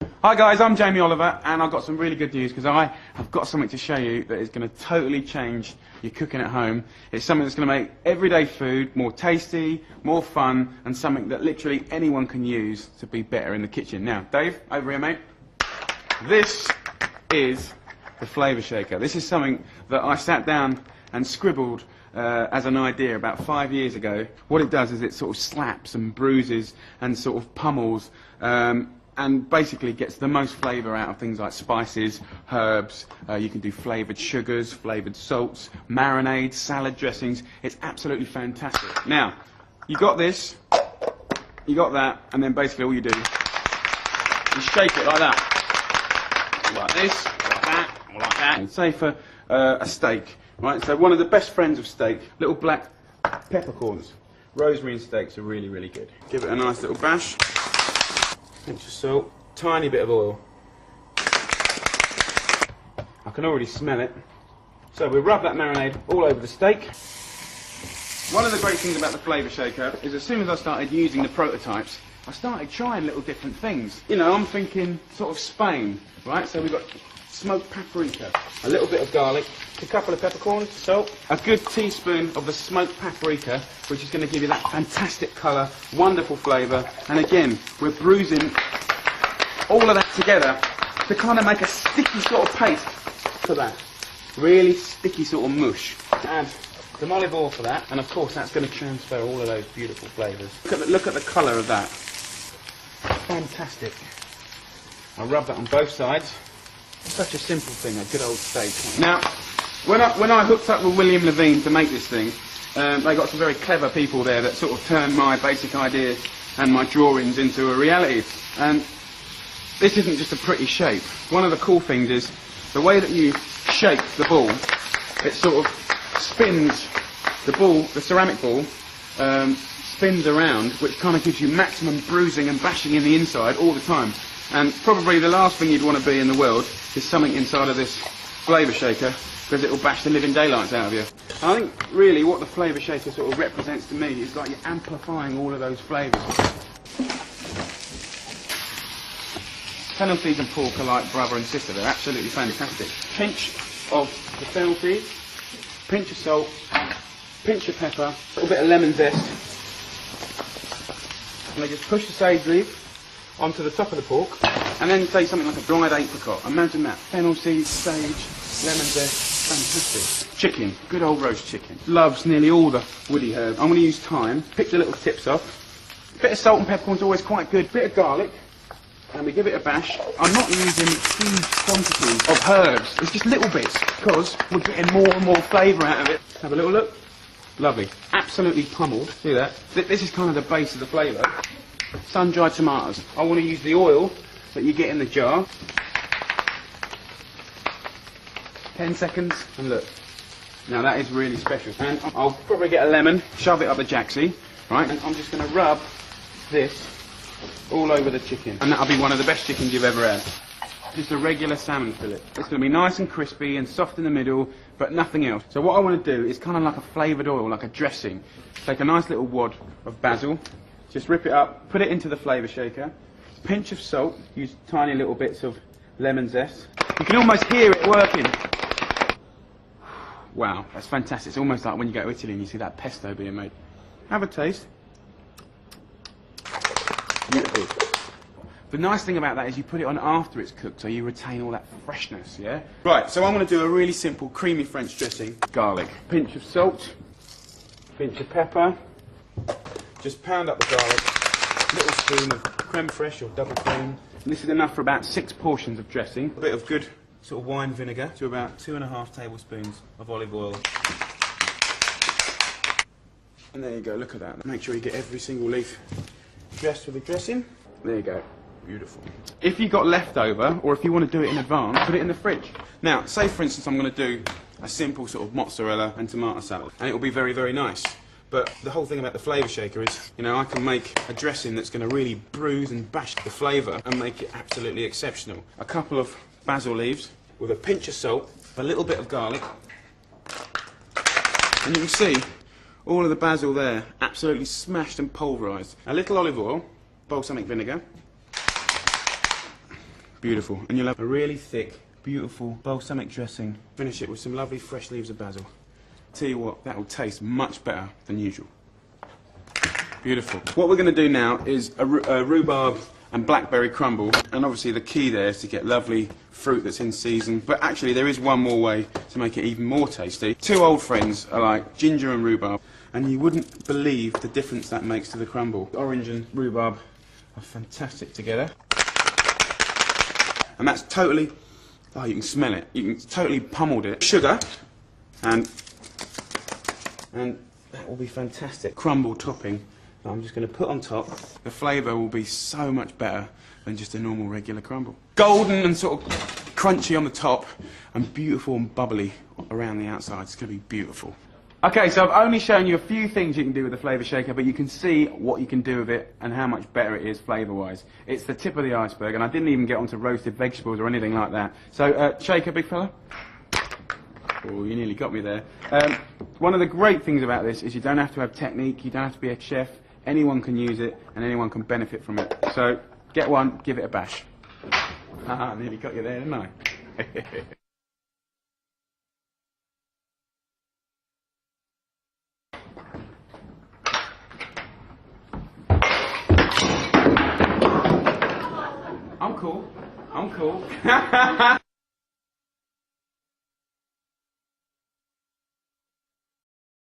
Hi guys, I'm Jamie Oliver and I've got some really good news because I have got something to show you that is going to totally change your cooking at home. It's something that's going to make everyday food more tasty, more fun, and something that literally anyone can use to be better in the kitchen. Now, Dave, over here mate, this is the Flavour Shaker. This is something that I sat down and scribbled as an idea about 5 years ago. What it does is it sort of slaps and bruises and sort of pummels and basically gets the most flavour out of things like spices, herbs. You can do flavoured sugars, flavoured salts, marinades, salad dressings. It's absolutely fantastic. Now, you got this, you got that, and then basically all you do is shake it like that. Like this, like that, or like that. And say for a steak, right? So one of the best friends of steak, little black peppercorns. Rosemary and steaks are really, really good. Give it a nice little bash. Pinch of salt, tiny bit of oil. I can already smell it. So we rub that marinade all over the steak. One of the great things about the Flavour Shaker is as soon as I started using the prototypes, I started trying little different things. You know, I'm thinking sort of Spain, right? So we've got smoked paprika, a little bit of garlic, a couple of peppercorns, salt, a good teaspoon of the smoked paprika, which is going to give you that fantastic colour, wonderful flavour, and again, we're bruising all of that together to kind of make a sticky sort of paste for that. Really sticky sort of mush. Add some olive oil for that, and of course that's going to transfer all of those beautiful flavours. Look at the colour of that. Fantastic. I'll rub that on both sides. Such a simple thing, a good old steak. Now, when I hooked up with William Levine to make this thing, they got some very clever people there that sort of turned my basic ideas and my drawings into a reality. And this isn't just a pretty shape. One of the cool things is the way that you shake the ball, it sort of spins the ball, the ceramic ball, spins around, which kind of gives you maximum bruising and bashing in the inside all the time. And probably the last thing you'd want to be in the world is something inside of this Flavour Shaker, because it'll bash the living daylights out of you. I think really what the Flavour Shaker sort of represents to me is like you're amplifying all of those flavours. Fennel seeds and pork are like brother and sister, they're absolutely fantastic. Pinch of the fennel seeds, pinch of salt, pinch of pepper, a little bit of lemon zest, and they just push the sage leaf onto the top of the pork, and then say something like a dried apricot. Imagine that. Fennel seeds, sage, lemon zest, fantastic. Chicken, good old roast chicken. Loves nearly all the woody herbs. I'm going to use thyme, pick the little tips off. Bit of salt and peppercorn's always quite good. Bit of garlic, and we give it a bash. I'm not using huge quantities of herbs. It's just little bits, because we're getting more and more flavour out of it. Have a little look. Lovely. Absolutely pummeled. See that? This is kind of the base of the flavour. Sun-dried tomatoes. I want to use the oil that you get in the jar. 10 seconds, and look. Now that is really special. And I'll probably get a lemon, shove it up the jacksie, right? And I'm just going to rub this all over the chicken. And that'll be one of the best chickens you've ever had. Just a regular salmon fillet. It's going to be nice and crispy and soft in the middle, but nothing else. So what I want to do is kind of like a flavoured oil, like a dressing. Take a nice little wad of basil. Just rip it up, put it into the Flavour Shaker, pinch of salt, use tiny little bits of lemon zest. You can almost hear it working. Wow, that's fantastic. It's almost like when you go to Italy and you see that pesto being made. Have a taste. Beautiful. The nice thing about that is you put it on after it's cooked, so you retain all that freshness, yeah? Right, so I'm going to do a really simple creamy French dressing. Garlic, pinch of salt, pinch of pepper. Just pound up the garlic, little spoon of creme fraiche or double cream. And this is enough for about 6 portions of dressing. A bit of good sort of wine vinegar to about 2.5 tablespoons of olive oil. And there you go, look at that. Make sure you get every single leaf dressed with the dressing. There you go, beautiful. If you've got leftover, or if you want to do it in advance, put it in the fridge. Now, say for instance I'm going to do a simple sort of mozzarella and tomato salad, and it will be very, very nice. But the whole thing about the Flavour Shaker is, you know, I can make a dressing that's going to really bruise and bash the flavour and make it absolutely exceptional. A couple of basil leaves with a pinch of salt, a little bit of garlic, and you can see all of the basil there, absolutely smashed and pulverised. A little olive oil, balsamic vinegar, Beautiful. And you'll have a really thick, beautiful balsamic dressing. Finish it with some lovely fresh leaves of basil. Tell you what, that will taste much better than usual. Beautiful. What we're going to do now is a rhubarb and blackberry crumble, and obviously the key there is to get lovely fruit that's in season, but actually there is one more way to make it even more tasty. Two old friends are like ginger and rhubarb, and you wouldn't believe the difference that makes to the crumble. Orange and rhubarb are fantastic together. And that's totally, oh, you can smell it, you can totally pummeled it. Sugar, and that will be fantastic. Crumble topping that I'm just going to put on top. The flavour will be so much better than just a normal regular crumble. Golden and sort of crunchy on the top, and beautiful and bubbly around the outside. It's going to be beautiful. Okay, so I've only shown you a few things you can do with the Flavour shaker, but you can see what you can do with it and how much better it is flavour-wise. It's the tip of the iceberg, and I didn't even get onto roasted vegetables or anything like that. So, shaker, big fella. Oh, you nearly got me there. One of the great things about this is you don't have to have technique, you don't have to be a chef. Anyone can use it, and anyone can benefit from it. So, get one, give it a bash. Haha, nearly got you there, didn't I? I'm cool.